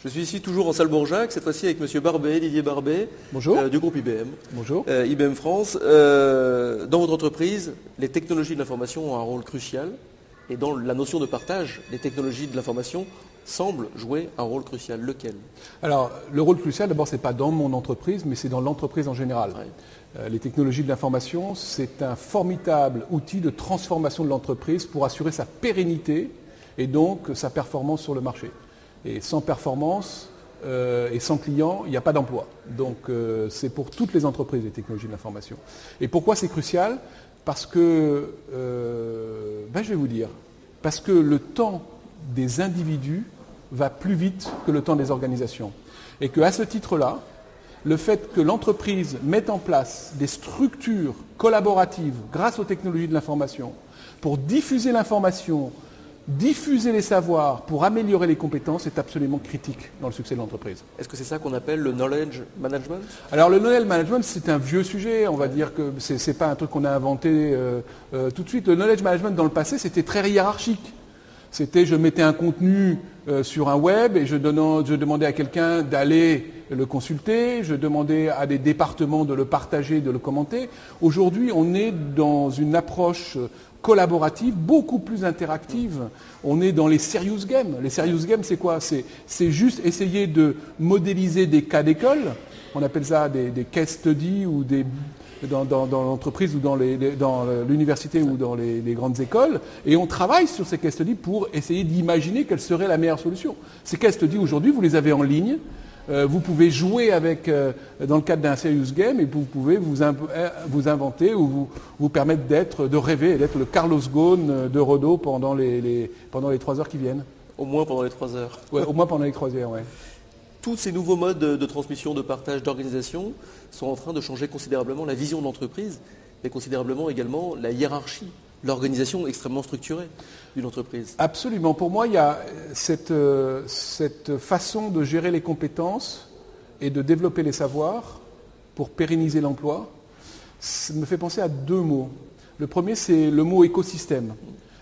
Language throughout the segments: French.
Je suis ici toujours en salle Bourjac, cette fois-ci avec Monsieur Barbet, Didier Barbet, Bonjour. du groupe IBM. Bonjour. IBM France. Dans votre entreprise, les technologies de l'information ont un rôle crucial. Et dans la notion de partage, les technologies de l'information semblent jouer un rôle crucial. Lequel? Alors, le rôle crucial, d'abord, ce n'est pas dans mon entreprise, mais c'est dans l'entreprise en général. Ouais. Les technologies de l'information, c'est un formidable outil de transformation de l'entreprise pour assurer sa pérennité et donc sa performance sur le marché. Et sans performance et sans clients, il n'y a pas d'emploi. Donc, c'est pour toutes les entreprises, les technologies de l'information. Et pourquoi c'est crucial? Parce que, je vais vous dire, parce que le temps des individus va plus vite que le temps des organisations. Et qu'à ce titre-là, le fait que l'entreprise mette en place des structures collaboratives grâce aux technologies de l'information pour diffuser l'information, diffuser les savoirs pour améliorer les compétences est absolument critique dans le succès de l'entreprise. Est-ce que c'est ça qu'on appelle le knowledge management? Alors le knowledge management, c'est un vieux sujet, on va dire que ce n'est pas un truc qu'on a inventé tout de suite. Le knowledge management dans le passé, c'était très hiérarchique. C'était je mettais un contenu sur un web et je demandais à quelqu'un d'aller le consulter, je demandais à des départements de le partager, de le commenter. Aujourd'hui, on est dans une approche collaborative, beaucoup plus interactive. On est dans les serious games. Les serious games, c'est quoi? C'est juste essayer de modéliser des cas d'école. On appelle ça des case studies ou dans l'entreprise ou dans l'université ou dans les grandes écoles. Et on travaille sur ces case studies pour essayer d'imaginer quelle serait la meilleure solution. Ces case studies, aujourd'hui, vous les avez en ligne. Vous pouvez jouer avec, dans le cadre d'un serious game, et vous pouvez vous inventer ou vous permettre de rêver et d'être le Carlos Ghosn de Rodó pendant les 3 heures qui viennent. Au moins pendant les 3 heures. Ouais, au moins pendant les 3 heures, ouais. Tous ces nouveaux modes de transmission, de partage, d'organisation sont en train de changer considérablement la vision de l'entreprise, mais considérablement également la hiérarchie, l'organisation extrêmement structurée d'une entreprise. Absolument. Pour moi, il y a cette façon de gérer les compétences et de développer les savoirs pour pérenniser l'emploi. Ça me fait penser à 2 mots. Le premier, c'est le mot écosystème.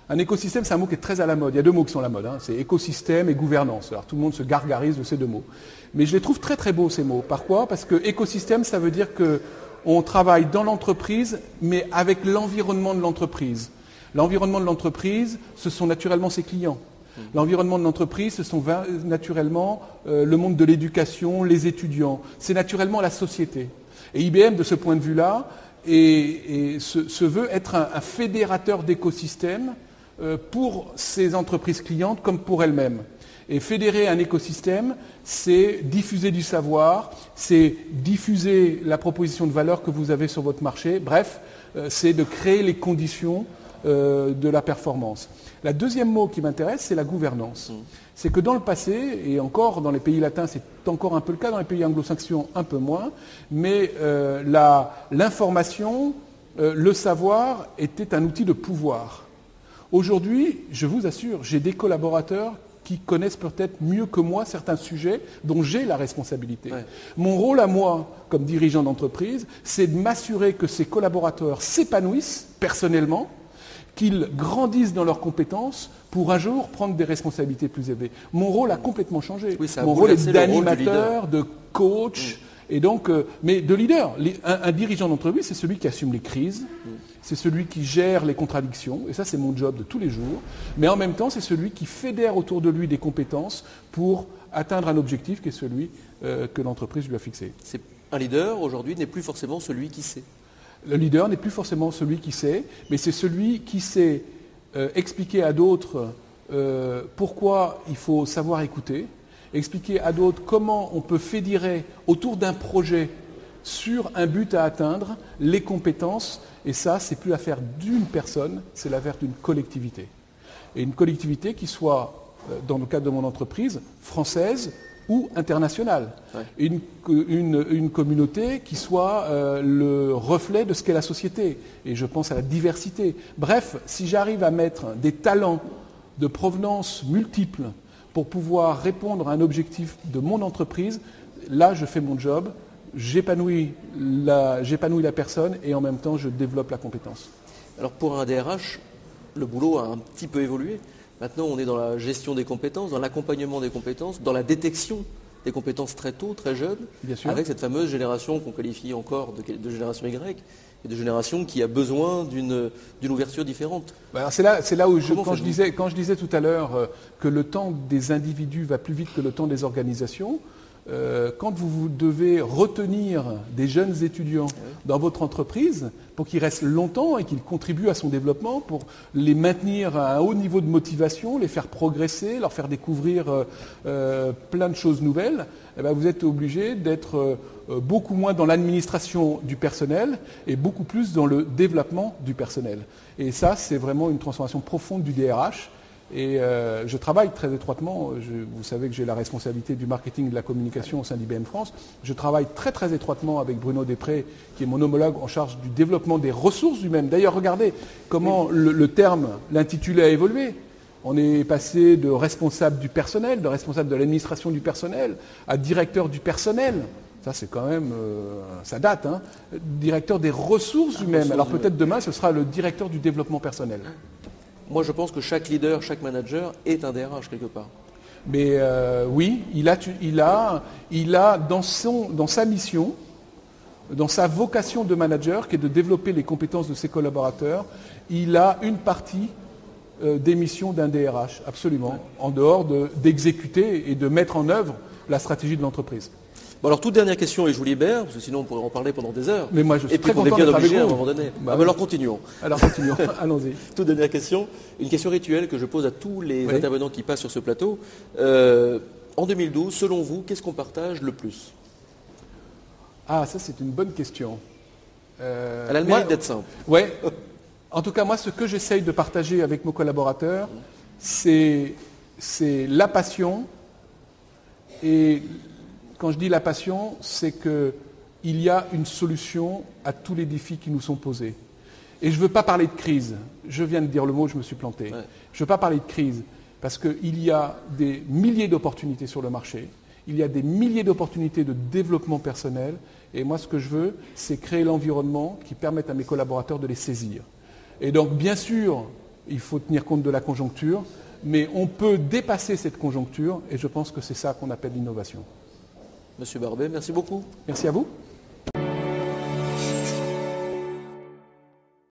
Un écosystème, c'est un mot qui est très à la mode. Il y a 2 mots qui sont à la mode. C'est écosystème et gouvernance. Alors tout le monde se gargarise de ces 2 mots. Mais je les trouve très très beaux ces mots. Pourquoi? Parce que écosystème, ça veut dire qu'on travaille dans l'entreprise, mais avec l'environnement de l'entreprise. L'environnement de l'entreprise, ce sont naturellement ses clients. L'environnement de l'entreprise, ce sont naturellement le monde de l'éducation, les étudiants. C'est naturellement la société. Et IBM, de ce point de vue-là, se veut être un fédérateur d'écosystèmes pour ses entreprises clientes comme pour elles-mêmes. Et fédérer un écosystème, c'est diffuser du savoir, c'est diffuser la proposition de valeur que vous avez sur votre marché. Bref, c'est de créer les conditions de la performance. La deuxième mot qui m'intéresse, c'est la gouvernance. C'est que dans le passé, et encore dans les pays latins, c'est encore un peu le cas, dans les pays anglo-saxons un peu moins, mais l'information, le savoir était un outil de pouvoir. Aujourd'hui, je vous assure, j'ai des collaborateurs qui connaissent peut-être mieux que moi certains sujets dont j'ai la responsabilité. Ouais. Mon rôle à moi, comme dirigeant d'entreprise, c'est de m'assurer que ces collaborateurs s'épanouissent personnellement, qu'ils grandissent dans leurs compétences pour un jour prendre des responsabilités plus élevées. Mon rôle a complètement changé. Oui, mon rôle est d'animateur, de coach, et donc, mais de leader. Un dirigeant d'entreprise, c'est celui qui assume les crises, c'est celui qui gère les contradictions, et ça c'est mon job de tous les jours, mais en même temps c'est celui qui fédère autour de lui des compétences pour atteindre un objectif qui est celui que l'entreprise lui a fixé. Un leader aujourd'hui n'est plus forcément celui qui sait. Le leader n'est plus forcément celui qui sait, mais c'est celui qui sait expliquer à d'autres pourquoi il faut savoir écouter, expliquer à d'autres comment on peut fédérer autour d'un projet sur un but à atteindre les compétences. Et ça, c'est plus l'affaire d'une personne, c'est l'affaire d'une collectivité. Et une collectivité qui soit, dans le cadre de mon entreprise, française ou internationale. Ouais. Une communauté qui soit le reflet de ce qu'est la société. Et je pense à la diversité. Bref, si j'arrive à mettre des talents de provenance multiples pour pouvoir répondre à un objectif de mon entreprise, là, je fais mon job, j'épanouis la personne et en même temps, je développe la compétence. Alors pour un DRH, le boulot a un petit peu évolué. Maintenant, on est dans la gestion des compétences, dans l'accompagnement des compétences, dans la détection des compétences très tôt, très jeunes, avec cette fameuse génération qu'on qualifie encore de génération Y, et de génération qui a besoin d'une ouverture différente. C'est là où, quand je disais tout à l'heure que le temps des individus va plus vite que le temps des organisations, quand vous devez retenir des jeunes étudiants dans votre entreprise pour qu'ils restent longtemps et qu'ils contribuent à son développement, pour les maintenir à un haut niveau de motivation, les faire progresser, leur faire découvrir plein de choses nouvelles, vous êtes obligé d'être beaucoup moins dans l'administration du personnel et beaucoup plus dans le développement du personnel. Et ça, c'est vraiment une transformation profonde du DRH. Et je travaille très étroitement, vous savez que j'ai la responsabilité du marketing et de la communication au sein d'IBM France, je travaille très très étroitement avec Bruno Després, qui est mon homologue en charge du développement des ressources humaines. D'ailleurs, regardez comment le terme, l'intitulé a évolué. On est passé de responsable du personnel, de responsable de l'administration du personnel, à directeur du personnel. Ça, c'est quand même, ça date, hein. Directeur des ressources humaines. Alors peut-être demain, ce sera le directeur du développement personnel. Moi, je pense que chaque leader, chaque manager est un DRH quelque part. Mais oui, il a dans sa mission, dans sa vocation de manager, qui est de développer les compétences de ses collaborateurs, il a une partie des missions d'un DRH, absolument, en dehors d'exécuter et de mettre en œuvre la stratégie de l'entreprise. Bon, alors, toute dernière question, et je vous libère, parce que sinon on pourrait en parler pendant des heures. Mais moi, je suis très content et puis on est bien d'être obligé avec à un vous. moment donné. Bah, alors continuons. Alors continuons, allons-y. Toute dernière question, une question rituelle que je pose à tous les intervenants qui passent sur ce plateau. En 2012, selon vous, qu'est-ce qu'on partage le plus? Ah, ça c'est une bonne question. Elle a le mérite d'être simple. Oui. En tout cas, moi, ce que j'essaye de partager avec nos collaborateurs, c'est la passion. Et quand je dis la passion, c'est qu'il y a une solution à tous les défis qui nous sont posés. Et je ne veux pas parler de crise. Je viens de dire le mot, je me suis planté. Je ne veux pas parler de crise parce qu'il y a des milliers d'opportunités sur le marché. Il y a des milliers d'opportunités de développement personnel. Et moi, ce que je veux, c'est créer l'environnement qui permette à mes collaborateurs de les saisir. Et donc, bien sûr, il faut tenir compte de la conjoncture, mais on peut dépasser cette conjoncture et je pense que c'est ça qu'on appelle l'innovation. Monsieur Barbet, merci beaucoup. Merci à vous.